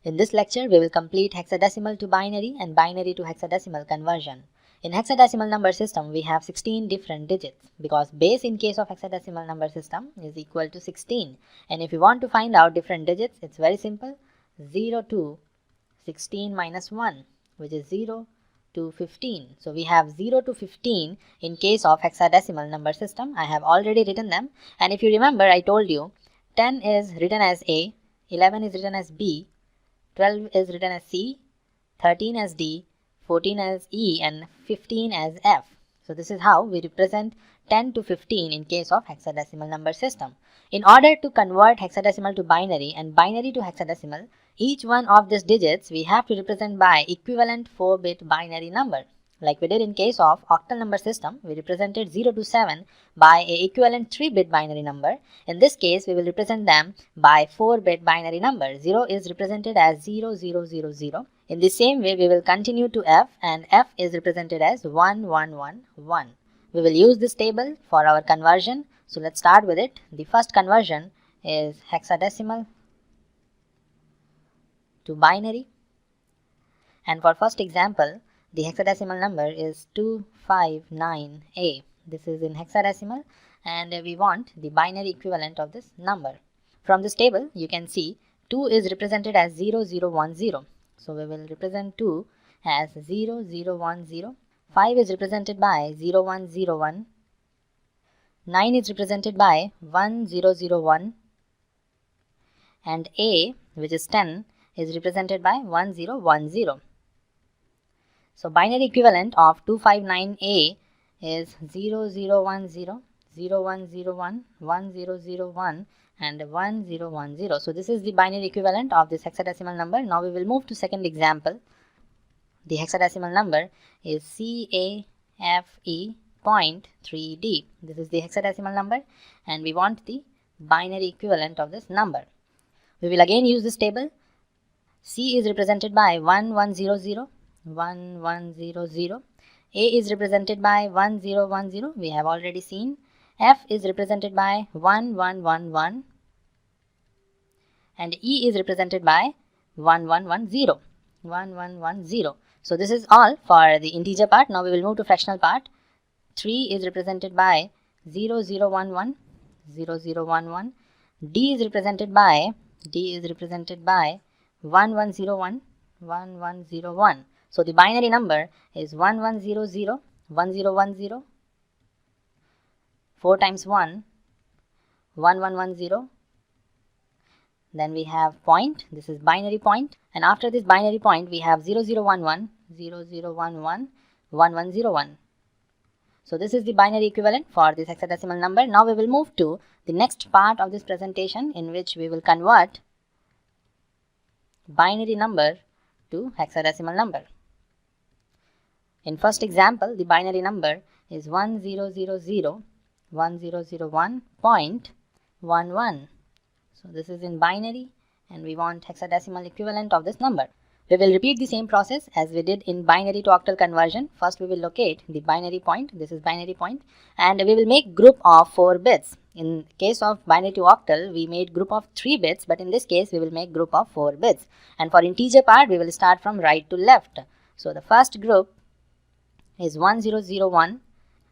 In this lecture, we will complete hexadecimal to binary and binary to hexadecimal conversion. In hexadecimal number system, we have 16 different digits because base in case of hexadecimal number system is equal to 16. And if you want to find out different digits, it's very simple. 0 to 16 minus 1, which is 0 to 15. So we have 0 to 15 in case of hexadecimal number system. I have already written them. And if you remember, I told you 10 is written as A, 11 is written as B, 12 is written as C, 13 as D, 14 as E, and 15 as F. So this is how we represent 10 to 15 in case of hexadecimal number system. In order to convert hexadecimal to binary and binary to hexadecimal, each one of these digits we have to represent by equivalent 4-bit binary number. Like we did in case of octal number system, we represented 0 to 7 by a equivalent 3-bit binary number. In this case, we will represent them by 4-bit binary number. 0 is represented as 0, 0, 0, 0. In the same way, we will continue to F, and F is represented as 1, 1, 1, 1. We will use this table for our conversion. So let's start with it. The first conversion is hexadecimal to binary. And for first example, the hexadecimal number is 259A. This is in hexadecimal and we want the binary equivalent of this number. From this table, you can see 2 is represented as 0, 0, 1, 0. So we will represent 2 as 0, 0, 1, 0. 5 is represented by 0, 1, 0, 1. 9 is represented by 1, 0, 0, 1. And A, which is 10, is represented by 1, 0, 1, 0. So binary equivalent of 259A is 0, 0, 1, 0, 0, 1, 0, 1, 1, 0, 0, 1 and 1, 0, 1, 0. So this is the binary equivalent of this hexadecimal number. Now we will move to second example. The hexadecimal number is CAFE.3D. This is the hexadecimal number and we want the binary equivalent of this number. We will again use this table. C is represented by 1, 1, 0, 0. 1, 1, 0, 0. A is represented by 1, 0, 1, 0. We have already seen. F is represented by 1, 1, 1, 1. And E is represented by 1, 1, 1, 0. 1, 1, 1, 0. So this is all for the integer part. Now we will move to fractional part. 3 is represented by 0, 0, 1, 1. 0, 0, 1, 1. D is represented by 1, 1, 0, 1. 1, 1, 0, 1. So the binary number is 1, 1, 0, 0, 1, 0, 1, 0, 4 times 1, 1, 1, 1, 0. Then we have point, this is binary point. And after this binary point, we have 0, 0, 1, 1, 0, 0, 1, 1, 1, 1, 0, 1. So this is the binary equivalent for this hexadecimal number. Now we will move to the next part of this presentation in which we will convert binary number to hexadecimal number. In first example, the binary number is 1000 1001.11. So this is in binary and we want hexadecimal equivalent of this number. We will repeat the same process as we did in binary to octal conversion. First we will locate the binary point. This is binary point and we will make group of 4 bits. In case of binary to octal, we made group of 3 bits, but in this case we will make group of 4 bits. And for integer part, we will start from right to left. So the first group is 1001.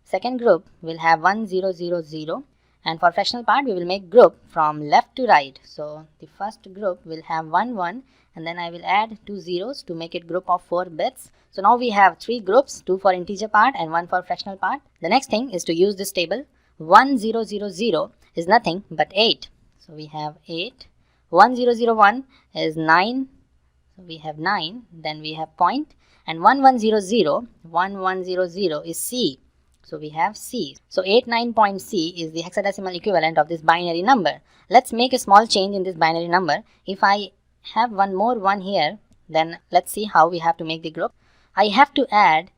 Second group will have 1000. And for fractional part, we will make group from left to right. So the first group will have 1, 1. And then I will add 2 zeros to make it group of 4 bits. So now we have 3 groups, 2 for integer part and 1 for fractional part. The next thing is to use this table. 1000 is nothing but 8. So we have 8. 1001 is 9. So we have 9. Then we have point. And 1100 is C. So we have C. So 89.C is the hexadecimal equivalent of this binary number. Let's make a small change in this binary number. If I have one more 1 here, then let's see how we have to make the group. I have to add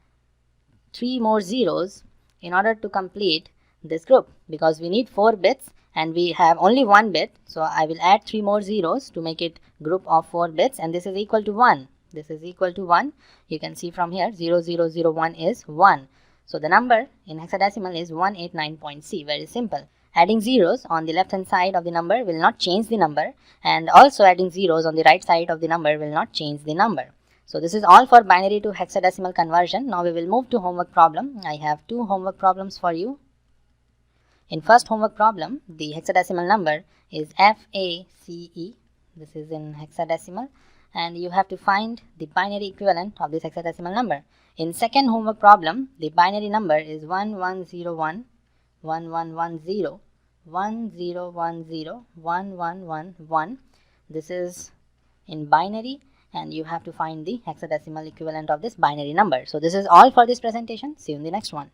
3 more zeros in order to complete this group because we need 4 bits and we have only 1 bit. So I will add 3 more zeros to make it group of 4 bits and this is equal to 1. This is equal to 1. You can see from here 0001 is 1. So the number in hexadecimal is 189.C. Very simple. Adding zeros on the left hand side of the number will not change the number, and also adding zeros on the right side of the number will not change the number. So this is all for binary to hexadecimal conversion. Now we will move to homework problem. I have two homework problems for you. In first homework problem, the hexadecimal number is FACE. This is in hexadecimal, and you have to find the binary equivalent of this hexadecimal number. In second homework problem, the binary number is 1101 1110 1010 1111. This is in binary, and you have to find the hexadecimal equivalent of this binary number. So this is all for this presentation. See you in the next one.